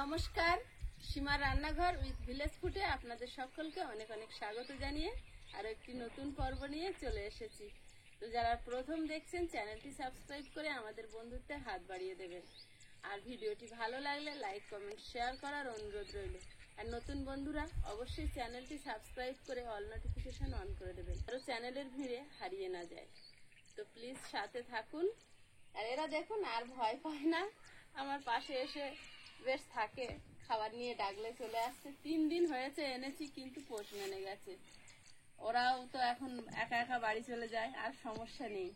নমস্কার, সীমা রান্নাঘর with village ফুডে আপনাদের সকলকে অনেক অনেক স্বাগত জানিয়ে আরো একটি নতুন পর্ব নিয়ে চলে এসেছি। তো যারা প্রথম দেখছেন চ্যানেলটি সাবস্ক্রাইব করে আমাদের বন্ধুত্বে হাত বাড়িয়ে দেবেন, আর ভিডিওটি ভালো লাগলে লাইক কমেন্ট শেয়ার করার অনুরোধ রইল। আর নতুন বন্ধুরা অবশ্যই চ্যানেলটি সাবস্ক্রাইব করে অল নোটিফিকেশন অন করে দেবেন, আরো চ্যানেলের ভিড়ে হারিয়ে না যায়। তো প্লিজ সাথে থাকুন। আর এরা দেখুন আর ভয় পায় না, আমার পাশে এসে বেশ থাকে, খাবার নিয়ে ডাকলে চলে আসছে। 3 দিন হয়েছে এনেছি, কিন্তু পোষ মেনে গেছে। ওরাও তো এখন একা একা বাড়ি চলে যায়, আর সমস্যা নেই।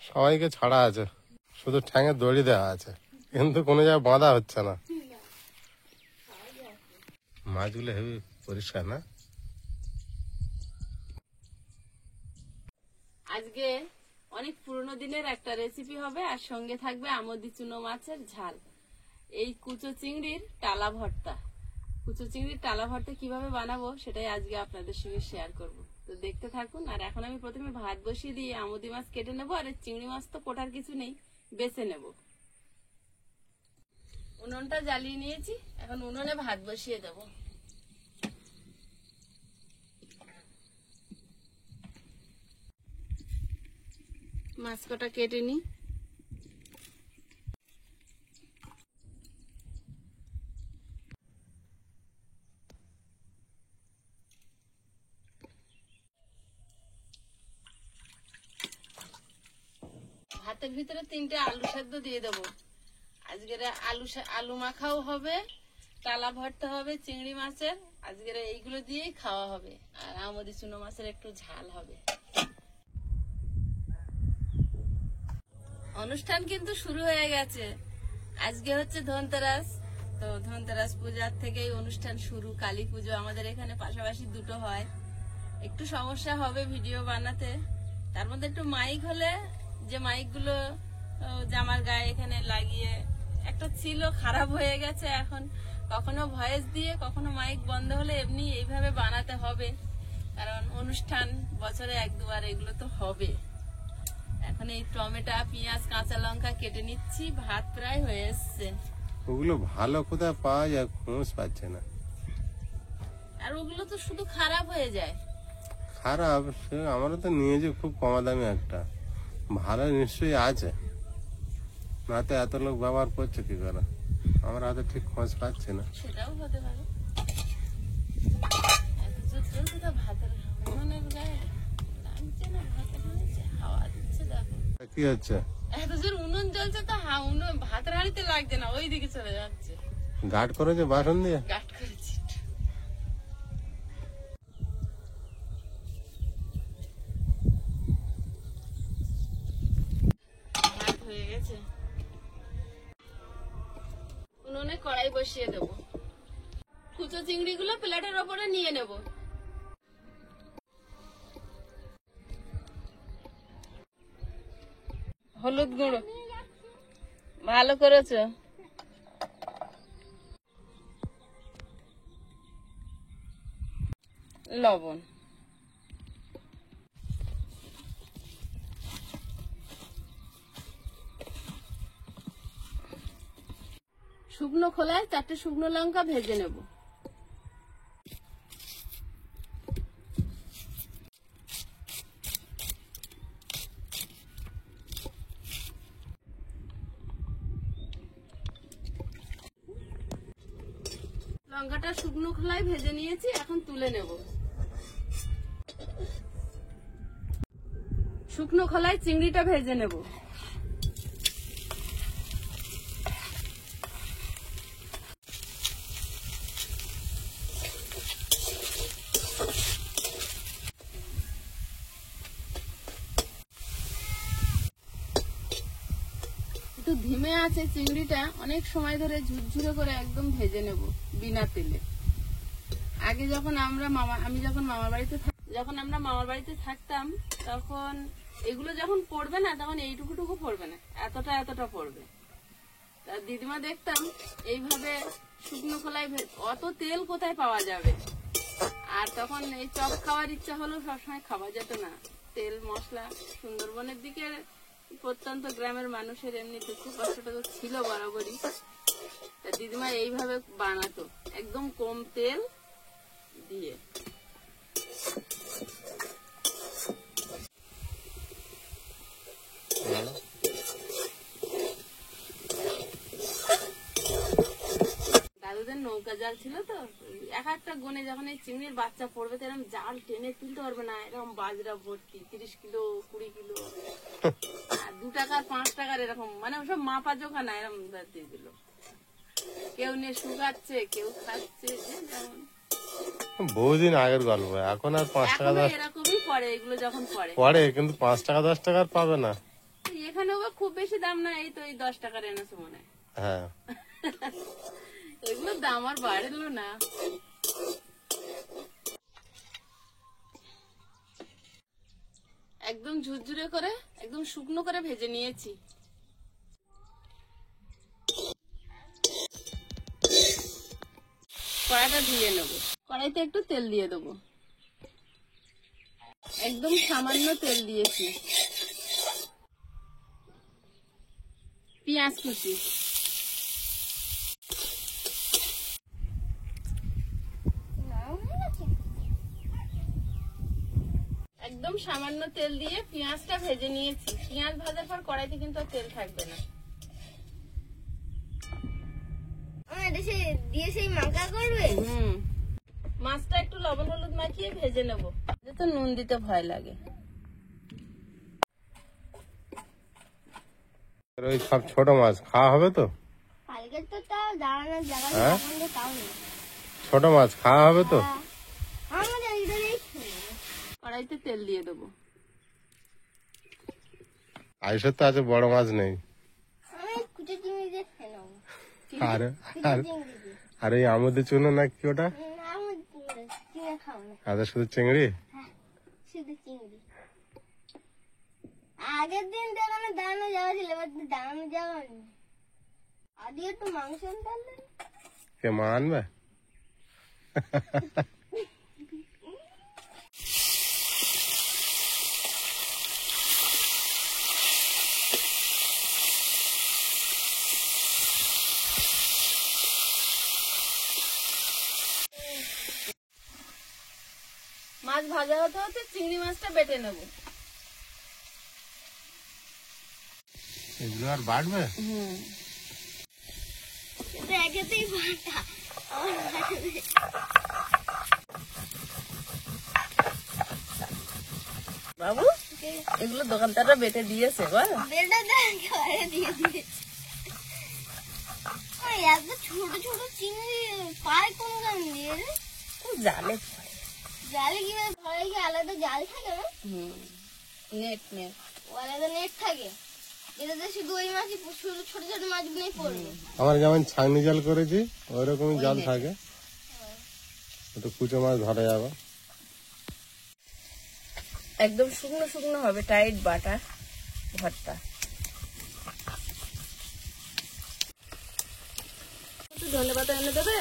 সবাইকে ছাড়া আছে, শুধু ঠ্যাঙে দড়ি দেওয়া আছে, কিন্তু কোনো জায়গায় বাঁধা হচ্ছে না। মাছগুলো হেবি পরিষ্কার না। আজকে অনেক পুরনো দিনের একটা রেসিপি হবে, আর সঙ্গে থাকবে আমোদি চুনো মাছের ঝাল। এই কুচো চিংড়ির টালা ভর্তা। কুচো চিংড়ির টালা ভর্তা কিভাবে বানাবো সেটাই আজকে আপনাদের সঙ্গে শেয়ার করব। তো দেখতে থাকুন। আর এখন আমি প্রথমে ভাত বসিয়ে দিয়ে আমোদি মাছ কেটে নেবো, আর চিংড়ি মাছ তো কোটার কিছু নেই, বেছে নেব। উনুনটা জ্বালিয়ে নিয়েছি, এখন উনুনে ভাত বসিয়ে দেবো। মাছ কটা কেটে নি। ভাতের ভিতরে 3টে আলু সেদ্ধ দিয়ে দেবো। আজকের আলু মাখাও হবে, টালা ভর্তা হবে চিংড়ি মাছের। আজকের এইগুলো দিয়েই খাওয়া হবে, আর আমোদি চুনো মাছের একটু ঝাল হবে। অনুষ্ঠান কিন্তু শুরু হয়ে গেছে। আজকে হচ্ছে ধনতেরাস, তো ধনতেরাস পূজার থেকেই অনুষ্ঠান শুরু। কালী পুজো আমাদের এখানে পাশাপাশি দুটো হয়। একটু সমস্যা হবে ভিডিও বানাতে, তার মধ্যে একটু মাইক হলে, যে মাইকগুলো জামার গায়ে এখানে লাগিয়ে একটা ছিল, খারাপ হয়ে গেছে। এখন কখনো ভয়েস দিয়ে কখনো মাইক বন্ধ হলে এমনি এইভাবে বানাতে হবে, কারণ অনুষ্ঠান বছরে 1-2 এগুলো তো হবে। এখন এই টমেটো, পেঁয়াজ, কাঁচা লঙ্কা কেটে নিচ্ছি। ভাত প্রায় হয়ে এসছে। ওগুলো ভালো কোথায় পাওয়া যায়, খোঁজ পাচ্ছে না। আর ওগুলো তো শুধু খারাপ হয়ে যায়। খারাপ আমরা তো নিয়েছি খুব কম দামে একটা, ভালো নিশ্চয়ই আছে, না তো এত লোক ব্যবহার করছে কি করে, আমরা হয়তো ঠিক খোঁজ পাচ্ছি না। সেটাও হতে পারে। এত জোর চলছে তো ভাতের উনুনের গায়ে, লাগছে না ভাতের নিচে, হাওয়া দিচ্ছে দেখো। কি হচ্ছে? এত জোর উনুন জ্বলছে তো ভাতের হাঁড়িতে লাগছে না, ওই দিকে চলে যাচ্ছে। গাঢ় করেছে বাসন দিয়ে, গাঢ় করেছি। ভাত হয়ে গেছে, উনুনে কড়াই বসিয়ে দেবো। কুচো চিংড়িগুলো প্লেটের ওপরে নিয়ে নেব। হলুদ গুঁড়ো ভালো করেছো। লবণ, শুকনো খোলায় 4টে শুকনো লঙ্কা ভেজে নেব। লঙ্কাটা শুকনো খোলায় ভেজে নিয়েছি, এখন তুলে নেব। শুকনো খোলায় চিংড়িটা ভেজে নেব। একটু ধিমে আছে চিংড়িটা অনেক সময় ধরে ঝুরঝুরে করে একদম ভেজে নেব বিনা তেলে। আগে যখন আমরা মামার বাড়িতে থাকতাম, তখন এগুলো যখন পড়বে না, তখন এইটুকুটুকু পড়বে না, এতটা পড়বে। তার দিদিমা দেখতাম এইভাবে শুকনো খোলায়, অত তেল কোথায় পাওয়া যাবে। আর তখন এই চপ খাওয়ার ইচ্ছা হলেও সবসময় খাওয়া যেত না। তেল মশলা সুন্দরবনের দিকে প্রত্যন্ত গ্রামের মানুষের এমনিতে খুব কষ্টটা তো ছিল বরাবরই। তা দিদিমা এইভাবে বানাতো, একদম কম তেল দিয়ে। দাদুদের নৌকা জাল ছিল তো, এক একটা গনে যখন এই চিংড়ির বাচ্চা পড়বে তো এরকম জাল টেনে তুলতে পারবে না, এরকম বাজরা ভর্তি 30 কিলো 20 কিলো, আর 2 টাকার 5 টাকার এরকম, মানে ওসব মাপা জোখা না, এরকম দিয়ে দিল। কেউ নিয়ে শুকাচ্ছে, কেউ খাচ্ছে, যে যেমন। বহুদিন আগের গল্প, এখন আর 5 টাকা এখনো 10 এরকমই পড়ে এগুলো যখন পড়ে। পড়ে, কিন্তু 5 টাকা 10 টাকা আর পাবে না। এখানেও খুব বেশি দাম না, এই তো এই 10 টাকার এনেছে মনে হয়। হ্যাঁ, এগুলোর দাম আর বাড়লো না। একদম ঝুরঝুরে করে, একদম শুকনো করে ভেজে নিয়েছি। কড়াইটা ধুয়ে নেবো। কড়াইতে একটু তেল দিয়ে দেবো, একদম সামান্য তেল দিয়েছি। পেঁয়াজ কুচি, একদম সামান্য তেল দিয়ে পেঁয়াজটা ভেজে নিয়েছি। পেঁয়াজ ভাজার পর কড়াইতে কিন্তু আর তেল থাকবে না। মাছটা একটু লবণ হলুদ মাখিয়ে ভেজে নেবো, তো নুন দিতে ভয় লাগে। ওই সব ছোট মাছ খাওয়া হবে তো? হ্যাঁ? ছোট মাছ খাওয়া হবে তো? কড়াইতে তেল দিয়ে দেবো। আইসের তো আছে, বড় মাছ নেই। আর এই আমুদের চুনো না কি ওটা? আচ্ছা, শুধু চিংড়ি? আগের দিন দেখানো দাঁড়ানো যাওয়া ছিল, এবার দাঁড়ানো যাওয়া নেই। আদি একটু মাংস আনতে, কে মা আনবে? মাছ ভাজা হতে হতে চিংড়ি মাছটা বেটে নেবো। এগুলো আর বাড়বে? একেতেই বাটা বাবু, এগুলো দোকানদাররা বেটে দিয়েছে, বল? বেটা দিয়ে দিয়েছে। এত ছোট ছোট চিংড়ি পায় কোন গান দিয়ে রে? জালে জালে কিভাবে ধরে? কি আলাদা জাল থাকে না? নেট নেট আলাদা নেট থাকে, যেটাতে শুধু ওই মাছই, শুধু ছোট ছোট মাছগুলোই পড়বে। আমার যেমন ছাগনি জাল করেছি ওই রকমই জাল থাকে, একটু কুচো মাছ ধরা যাবে। একদম শুকনো শুকনো হবে, টাইট বাটা ভর্তা। একটু ধনে পাতা এনে দেবে।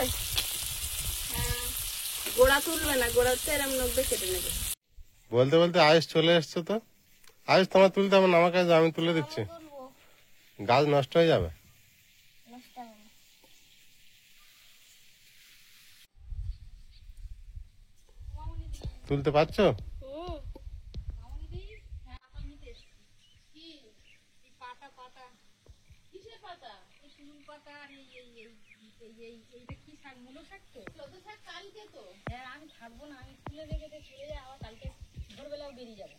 গোড়া তুলবে না, গোড়াতে এরম নখবে কেটে নেবে। বলতে বলতে আয়ুষ চলে এসছে তো। আয়ুষ, তোমার তুলতে হবে না, আমার কাছে আমি তুলে দিচ্ছি। গাছ নষ্ট হয়ে যাবে। তুলতে পারছো? আমি থাকবো না, আমি তুলে রেখে চলে যাই, আবার কালকে ভোরবেলাও বেরিয়ে যাবো।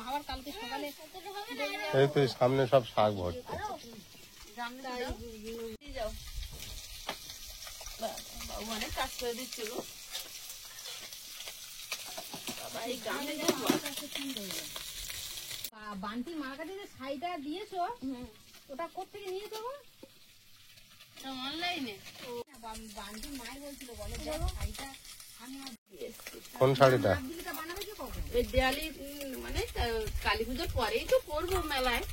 আবার কালকে সকালে এই তো সামনে সব শাক ভর্তি। বাবু অনেক কাজ করে দিচ্ছে গো। বান্টি মার্কেটে যে শাড়িটা দিয়েছো, ওটা কোথেকে নিয়েছো? অনলাইনে। বান্টি মাই বলছিল, বলে শাড়িটা আমি কোন শাড়িটা? বানাবে কি কখন? এই দেয়ালি মানে কালী পুজোর পরেই তো পরবো মেলায়।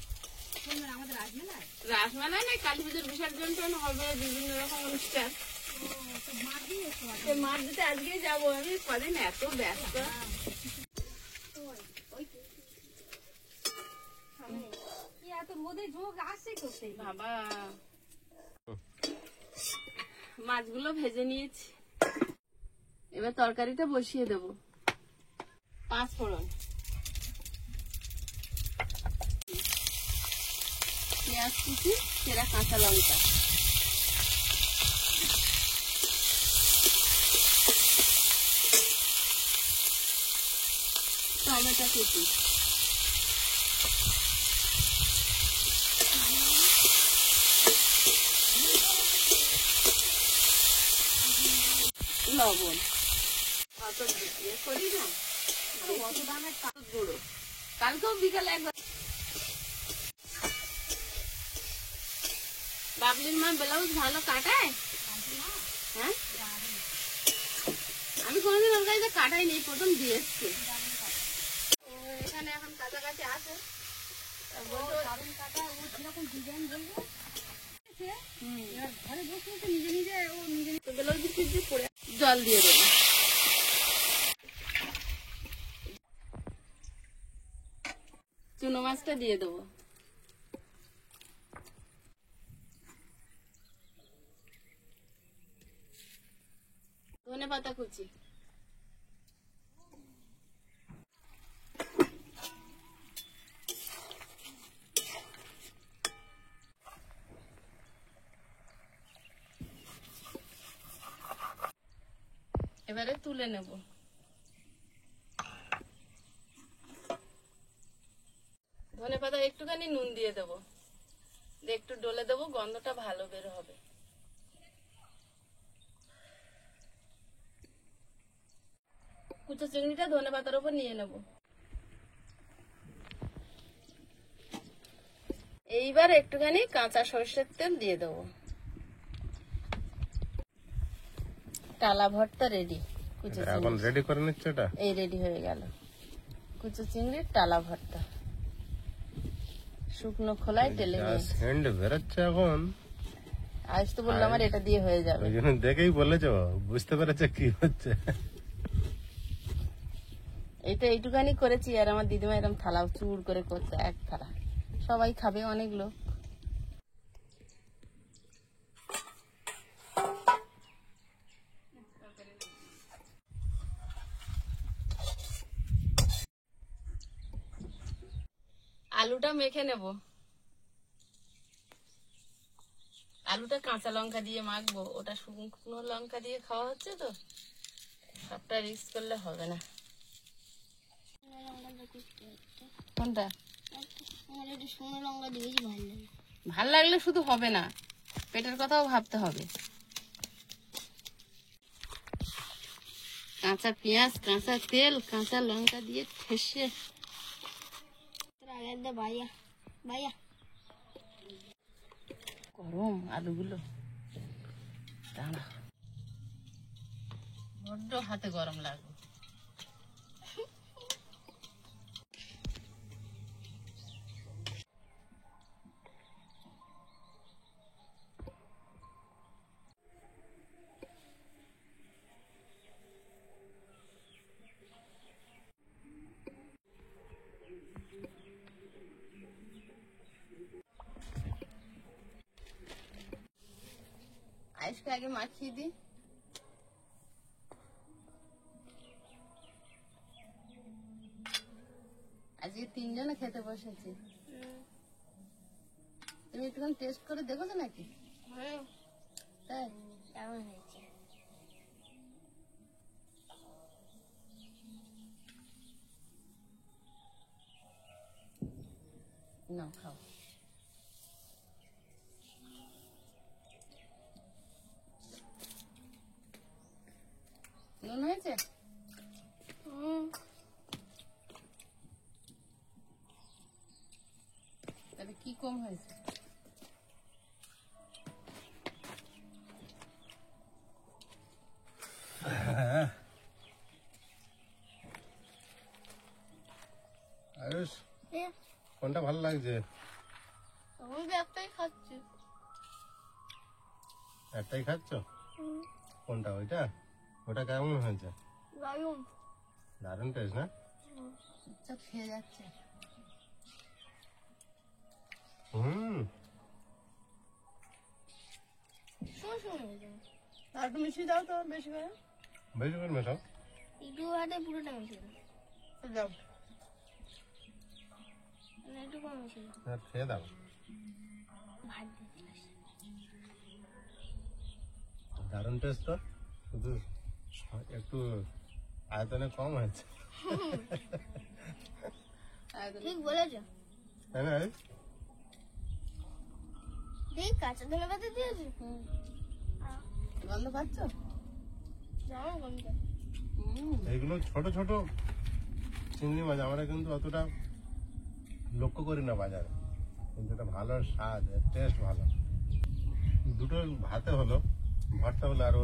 রাসমেলায় না, কালী পুজোর বিসর্জন হবে, বিভিন্ন রকম অনুষ্ঠান। তো মাঠ দিতে আজকেই যাবো আমি, কদিন এত ব্যস্ত। বাবা, মাছগুলো ভেজে নিয়েছি, এবার তরকারিটা বসিয়ে দেবো। 5 ফোড়ন, পেঁয়াজ কুচি, সেরা কাঁচা লঙ্কা, টমেটো কুচি, লবণ, অত দিয়ে করি না, অত দামের গুঁড়ো, কালকেও বিকালে একবার। বাবলির মা ব্লাউজ ভালো কাটায়? হ্যাঁ, আমি কোনোদিন ওর কাছে কাটাইনি, প্রথম দিয়ে এসছি। এখানে এখন কাছাকাছি আছে, জল দিয়ে দেবো। চুনো মাছটা দিয়ে দেবো, ধনে পাতা কুচি, এবারে তুলে নেব। ধনে পাতা একটুখানি নুন দিয়ে দেবো, দিয়ে একটু ডলে দেবো, গন্ধটা ভালো বের হবে। কুচো চিংড়িটা ধনে পাতার উপর নিয়ে নেব। এইবার একটুখানি কাঁচা সরষের তেল দিয়ে দেবো। টালা ভর্তা রেডি। এখন রেডি করে নিচ্ছে এটা, এই রেডি হয়ে গেল কুচো চিংড়ির টালা ভর্তা, শুকনো খোলায় টেলে নিয়ে। সেন্ড বেরোচ্ছে এখন, আজ তো বললাম আমার এটা দিয়ে হয়ে যাবে। ওই জন্য দেখেই বলেছ, বুঝতে পেরেছে কি হচ্ছে। এইটা এইটুখানি করেছি, আর আমার দিদিমা এরকম থালা চুর করে করছে, এক থালা, সবাই খাবে, অনেক লোক। আলুটা মেখে নেব, আলুটা কাঁচা লঙ্কা দিয়ে মাখবো, ওটা শুকনো লঙ্কা দিয়ে খাওয়া হচ্ছে তো, সবটা রিস্ক করলে হবে না। কোনটা? শুকনো লঙ্কা দিয়েছি, ভালো লাগে। ভাল লাগলে শুধু হবে না, পেটের কথাও ভাবতে হবে। কাঁচা পেঁয়াজ, কাঁচা তেল, কাঁচা লঙ্কা দিয়ে ঠেসে। ভাইয়া ভাইয়া গরম আলুগুলো, দাঁড়া, বড্ড হাতে গরম লাগবে। আইসকে আগে মাখিয়ে দিই, আজকে 3 জনে খেতে বসেছি। তুমি একটুখানি টেস্ট করে দেখো নাকি? তাই কেমন হয়েছে? না, খাও। নুন হয়েছে? তাহলে কি কম হয়েছে? আয়ুষ, কোনটা ভালো লাগছে? একটাই খাচ্ছ? কোনটা? ওইটা? ওটা কেমন হয়েছে? দারুণ। দারুণ টেস্ট না? সব খেয়ে যাচ্ছে। হুম, আর একটু মিশিয়ে দাও তো বেশি করে। বেশি করে মেশাও। একটু হাতে পুরোটা মিশিয়ে দাও। দাও। একটু কম মিশিয়ে দাও। আর খেয়ে দাও। ভাত দিয়ে দারুণ টেস্ট তো, শুধু একটু আয়তনে কম হয়েছে, ঠিক বলেছ। তাই না? দেখ কাঁচা ধনে পাতা দিয়েছি। গন্ধ পাচ্ছ? দারুণ গন্ধ। এইগুলো ছোট ছোট চিংড়ি মাছ আমরা কিন্তু অতটা লক্ষ্য করি না বাজারে, কিন্তু এটা ভালো স্বাদ, টেস্ট ভালো। দুটো ভাতে হলো, ভর্তা হলো, আর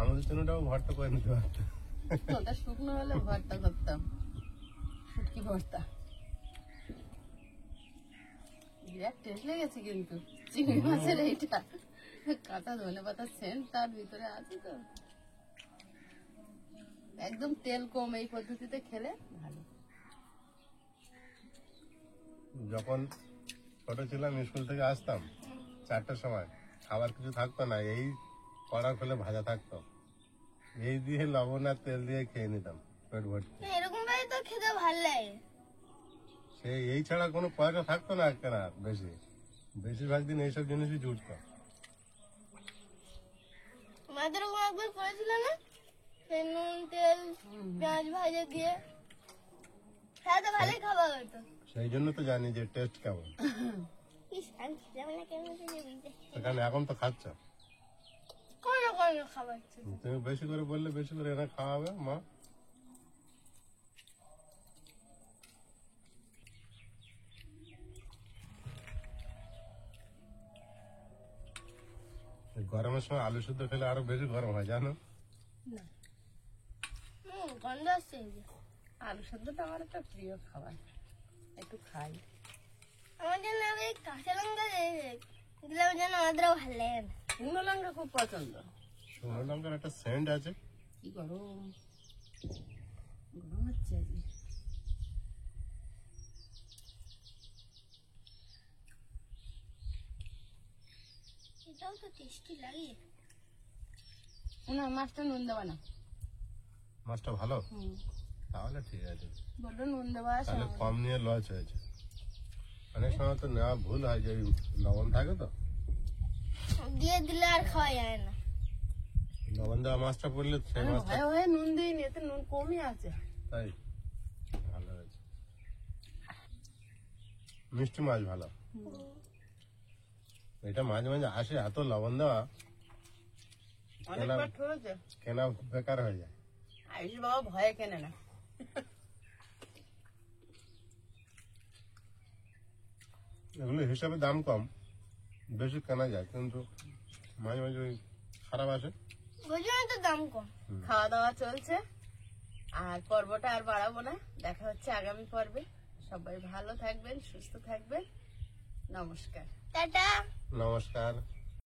আমাদের জন্যটাও ভর্তা করে নিতে পারতাম। ওটা শুকনো হলে ভর্তা করতাম, শুটকি ভর্তা। বিরাট টেস্ট লেগেছে কিন্তু চিংড়ি মাছের এইটা। কাঁচা ধনে পাতার সেন্ট তার ভিতরে আছে তো, একদম তেল কম এই পদ্ধতিতে খেলে ভালো। যখন ছোট ছিলাম স্কুল থেকে আসতাম 4টার সময়, খাবার কিছু থাকতো না, এই কড়া খুলে ভাজা থাকতো, এই দিয়ে লবণ আর তেল দিয়ে খেয়ে নিতাম পেট ভর্তি। এরকম ভাবে তো খেতে ভালো লাগে। সেই এই ছাড়া কোনো পয়সা থাকতো না কেনা বেশি, বেশিরভাগ দিন এইসব জিনিসই জুটতো। মাদের ওরকম একবার করেছিল না, সেই নুন তেল পেঁয়াজ ভাজা দিয়ে, হ্যাঁ তো ভালোই খাবার হতো। সেই জন্য তো জানি যে টেস্ট কেমন। ইস, আমি খেলাম না কেমন বুঝতে সেখানে এখন তো খাচ্ছ, কোনো কোনো খাবার ছিল। তুমি বেশি করে বললে বেশি করে এনে খাওয়াবে মা। গরমের সময় আলু সিদ্ধ খেলে আরো বেশি গরম হয়, জানো? গন্ধ আসছে এই যে। আলু সেদ্ধটা আমার একটা প্রিয় খাবার, একটু খাই। আমার জন্য আমি কাঁচা লঙ্কা দিলে আমার জন্য আমাদেরও ভালো লাগে না। শুকনো লঙ্কা খুব পছন্দ। শুকনো লঙ্কার একটা সেন্ট আছে। কি গরম, গরম হচ্ছে আজকে। এটাও তো টেস্টি লাগে। না মাছটা নুন দেওয়া না। মাছটা ভালো, তাহলে ঠিক আছে। বললো নুন দেওয়া আছে। তাহলে কম নিয়ে লস হয়েছে। অনেক সময় তো নেওয়া ভুল হয়, যে লবণ থাকে তো, দিয়ে দিলে আর খাওয়া যায় না। লবণ দেওয়া মাছটা পড়লে সেই আমি মাছটা, ভয়ে ভয়ে নুন দিইনি, এতে নুন কমই আছে। তাই ভালো হয়েছে। মিষ্টি মাছ ভালো, এটা মাঝে মাঝে আসে, এত লবণ দেওয়া অনেকবার ঠরেছে। কেনা বেকার হয়ে যায়। আয়ুষ বাবা ভয়ে কেনে না। এগুলো হিসাবে দাম কম, বেশি কেনা যায়, কিন্তু মাঝে মাঝে ওই খারাপ আসে। ওই জন্য তো দাম কম। খাওয়া দাওয়া চলছে, আর পর্বটা আর বাড়াবো না, দেখা হচ্ছে আগামী পর্বে। সবাই ভালো থাকবেন, সুস্থ থাকবেন। নমস্কার। টাটা। নমস্কার।